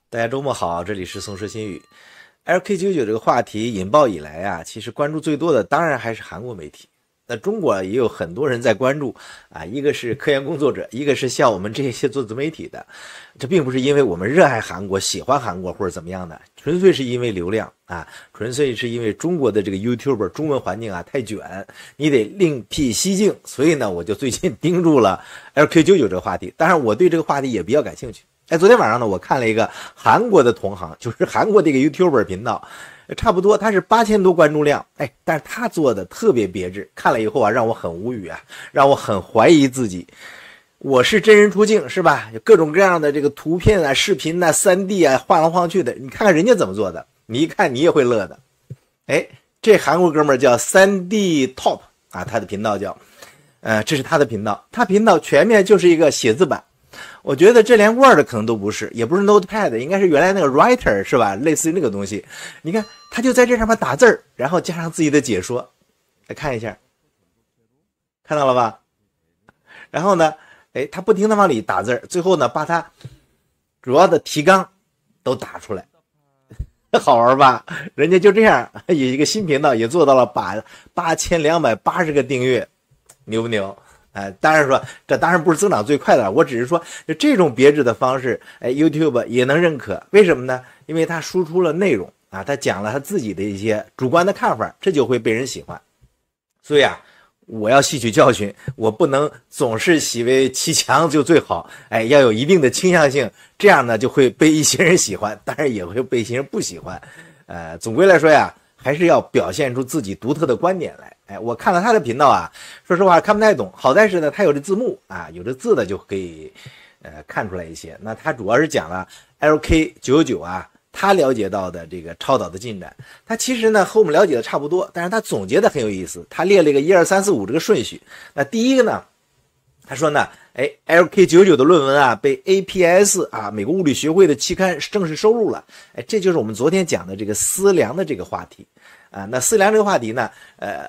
大家周末好，这里是宋说新语。LK99 这个话题引爆以来啊，其实关注最多的当然还是韩国媒体。那中国也有很多人在关注啊，一个是科研工作者，一个是像我们这些做自媒体的。这并不是因为我们热爱韩国、喜欢韩国或者怎么样的，纯粹是因为流量啊，纯粹是因为中国的这个 YouTuber 中文环境啊太卷，你得另辟蹊径。所以呢，我就最近盯住了 LK99 这个话题。当然，我对这个话题也比较感兴趣。昨天晚上呢，我看了一个韩国的同行，就是韩国这个 YouTuber 频道，差不多他是8000多关注量，但是他做的特别别致，看了以后啊，让我很无语啊，让我很怀疑自己。我是真人出镜是吧？有各种各样的这个图片啊、视频啊、3D 啊，晃来晃去的，你看看人家怎么做的，你一看你也会乐的。这韩国哥们儿叫3D Top 啊，他的频道叫，这是他的频道，他频道全面就是一个写字板。我觉得这连 Word 可能都不是，也不是 Notepad， 应该是原来那个 Writer 是吧？类似于那个东西。你看，他就在这上面打字儿，然后加上自己的解说。来看一下，看到了吧？然后呢，他不停的往里打字儿，最后呢，把他主要的提纲都打出来，好玩吧？人家就这样，有一个新频道也做到了8280个订阅，牛不牛？当然说，这当然不是增长最快的，我只是说，就这种别致的方式，YouTube 也能认可。为什么呢？因为他输出了内容啊，他讲了他自己的一些主观的看法，这就会被人喜欢。所以啊，我要吸取教训，我不能总是以为其强就最好，要有一定的倾向性，这样呢就会被一些人喜欢，当然也会被一些人不喜欢。总归来说呀，还是要表现出自己独特的观点来。我看了他的频道啊，说实话看不太懂，好在是呢，他有这字幕啊，有这字的就可以看出来一些。那他主要是讲了 LK99 啊，他了解到的这个超导的进展。他其实呢和我们了解的差不多，但是他总结的很有意思，他列了一个1、2、3、4、5这个顺序。那第一个呢，他说呢，LK99 的论文啊被 APS 啊美国物理学会的期刊正式收录了。这就是我们昨天讲的这个思量的这个话题。那思量这个话题呢，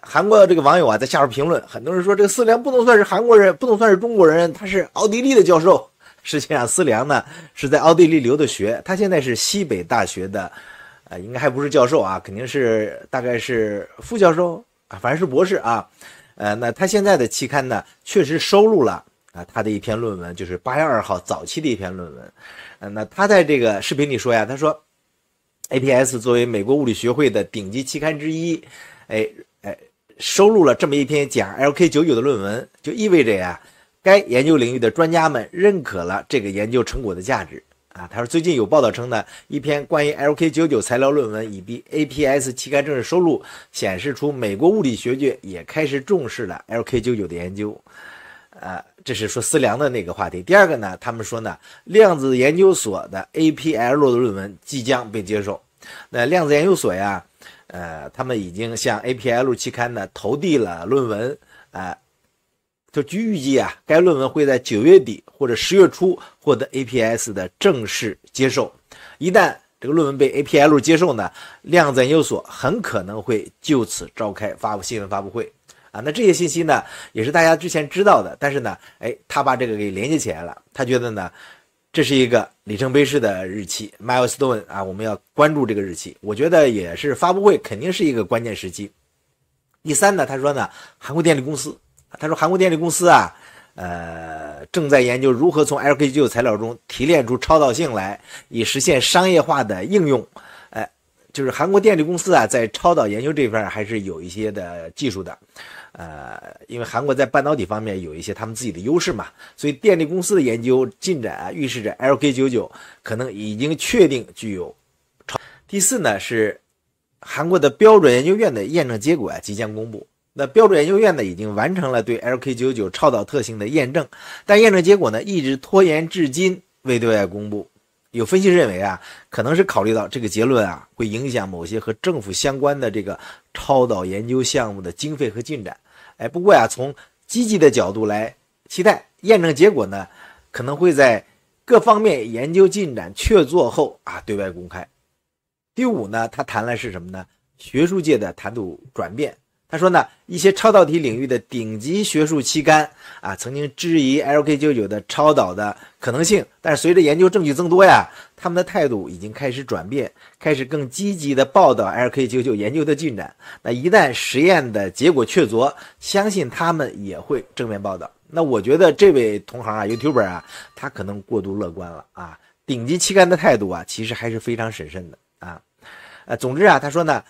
韩国这个网友啊在下边评论，很多人说这个思量不能算是韩国人，不能算是中国人，他是奥地利的教授。实际上思量呢是在奥地利留的学，他现在是西北大学的，应该还不是教授啊，肯定是大概是副教授啊，反正是博士啊。那他现在的期刊呢确实收录了他的一篇论文，就是8月2号早期的一篇论文。那他在这个视频里说呀，他说APS 作为美国物理学会的顶级期刊之一，收录了这么一篇讲 LK99 的论文，就意味着呀，该研究领域的专家们认可了这个研究成果的价值啊。他说最近有报道称呢，一篇关于 LK99 材料论文已被 APS 期刊正式收录，显示出美国物理学界也开始重视了 LK99 的研究。这是说思量的那个话题。第二个呢，他们说呢，量子研究所的 APL 的论文即将被接受。那量子研究所呀，他们已经向 APL 期刊呢投递了论文，就据预计啊，该论文会在9月底或者10月初获得 APS 的正式接受。一旦这个论文被 APL 接受呢，量子研究所很可能会就此召开新闻发布会。那这些信息呢也是大家之前知道的，但是呢他把这个给连接起来了，他觉得呢这是一个里程碑式的日期 milestone 啊，我们要关注这个日期。我觉得也是发布会肯定是一个关键时期。第三呢，他说呢，韩国电力公司，他说韩国电力公司啊正在研究如何从 LK99 材料中提炼出超导性来，以实现商业化的应用。就是韩国电力公司啊在超导研究这边还是有一些的技术的。因为韩国在半导体方面有一些他们自己的优势嘛，所以电力公司的研究进展预示着 LK99 可能已经确定具有超。第四呢是韩国的标准研究院的验证结果即将公布。那标准研究院呢已经完成了对 LK99 超导特性的验证，但验证结果呢一直拖延至今未对外公布。有分析认为啊，可能是考虑到这个结论啊会影响某些和政府相关的这个超导研究项目的经费和进展。不过呀，从积极的角度来期待验证结果呢，可能会在各方面研究进展确凿后对外公开。第五呢，他谈了是什么呢？学术界的谈吐转变。他说呢，一些超导体领域的顶级学术期刊啊，曾经质疑 LK99 的超导的可能性，但是随着研究证据增多呀，他们的态度已经开始转变，开始更积极的报道 LK99 研究的进展。那一旦实验的结果确凿，相信他们也会正面报道。那我觉得这位同行啊 ，YouTuber 啊，他可能过度乐观了啊。顶级期刊的态度啊，其实还是非常审慎的啊。总之啊，他说呢，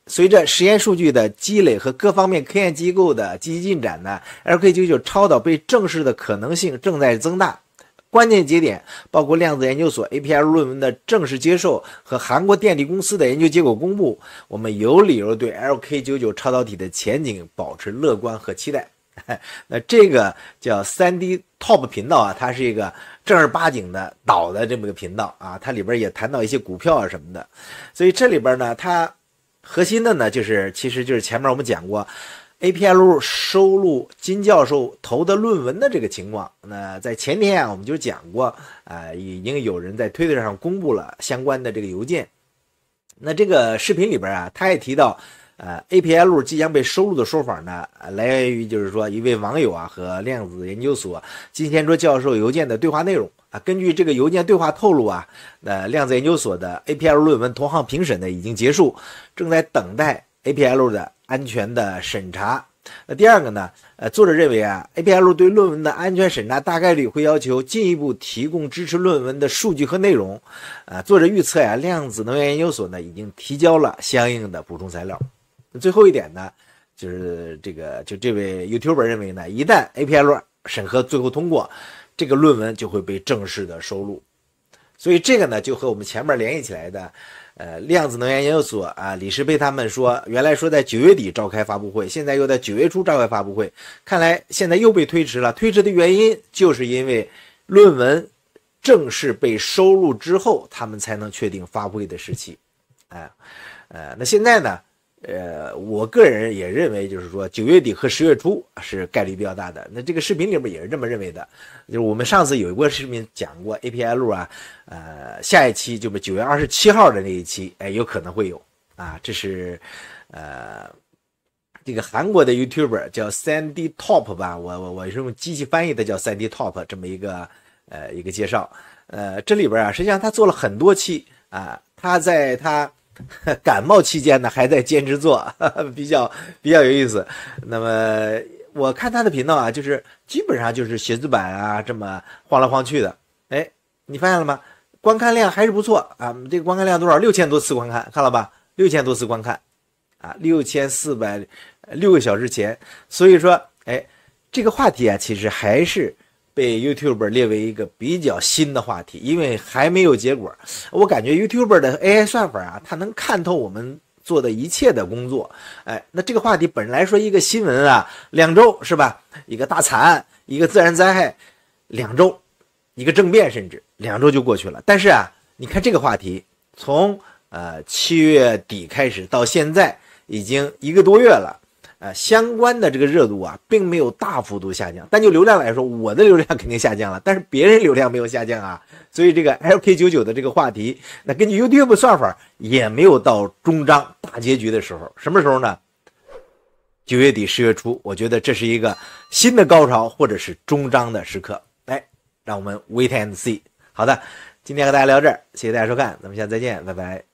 随着实验数据的积累和各方面科研机构的积极进展呢 ，LK99 超导被证实的可能性正在增大。关键节点包括量子研究所 APL 论文的正式接受和韩国电力公司的研究结果公布，我们有理由对 LK99 超导体的前景保持乐观和期待。那这个叫 3D Top 频道啊，它是一个正儿八经的导的这么个频道啊，它里边也谈到一些股票啊什么的，所以这里边呢，它核心的呢其实就是前面我们讲过 APL 收录金教授投的论文的这个情况。那在前天啊，我们就讲过已经有人在推特上公布了相关的这个邮件。那这个视频里边啊，他也提到APL 即将被收录的说法呢，来源于就是说一位网友啊和量子研究所金贤卓教授邮件的对话内容啊。根据这个邮件对话透露啊，量子研究所的 APL 论文同行评审呢已经结束，正在等待 APL 的安全的审查。那第二个呢，作者认为啊 ，APL 对论文的安全审查大概率会要求进一步提供支持论文的数据和内容。作者预测呀，量子能源研究所呢已经提交了相应的补充材料。最后一点呢，就是这位 YouTuber 认为呢，一旦 APL 审核最后通过，这个论文就会被正式的收录。所以这个呢，就和我们前面联系起来的，量子能源研究所啊，李世培他们说，原来说在9月底召开发布会，现在又在9月初召开发布会，看来现在又被推迟了。推迟的原因就是因为论文正式被收录之后，他们才能确定发布会的时期。那现在呢？我个人也认为，就是说9月底和10月初是概率比较大的。那这个视频里面也是这么认为的，就是我们上次有一个视频讲过 APL 啊，下一期就是9月27号的那一期，有可能会有啊。这是这个韩国的 YouTuber 叫 3D Top 吧，我是用机器翻译的，叫 3D Top 这么一个介绍。这里边啊，实际上他做了很多期啊，他在他感冒期间呢，还在坚持做，比较有意思。那么我看他的频道啊，就是基本上就是写字板啊，这么晃来晃去的。你发现了吗？观看量还是不错啊。这个观看量多少？6000多次观看，看了吧？6000多次观看啊，6406个小时前。所以说，这个话题啊，其实还是被 YouTuber 列为一个比较新的话题，因为还没有结果。我感觉 YouTuber 的 AI 算法啊，它能看透我们做的一切的工作。那这个话题本来说一个新闻啊，2周是吧？一个大惨案，一个自然灾害，2周，一个政变，甚至2周就过去了。但是啊，你看这个话题，从7月底开始到现在，已经1个多月了。相关的这个热度啊，并没有大幅度下降，但就流量来说，我的流量肯定下降了，但是别人流量没有下降啊，所以这个 LK99 的这个话题，那根据 YouTube 算法也没有到终章大结局的时候，什么时候呢？9月底10月初，我觉得这是一个新的高潮或者是终章的时刻，让我们 wait and see。好的，今天和大家聊这儿，谢谢大家收看，咱们下次再见，拜拜。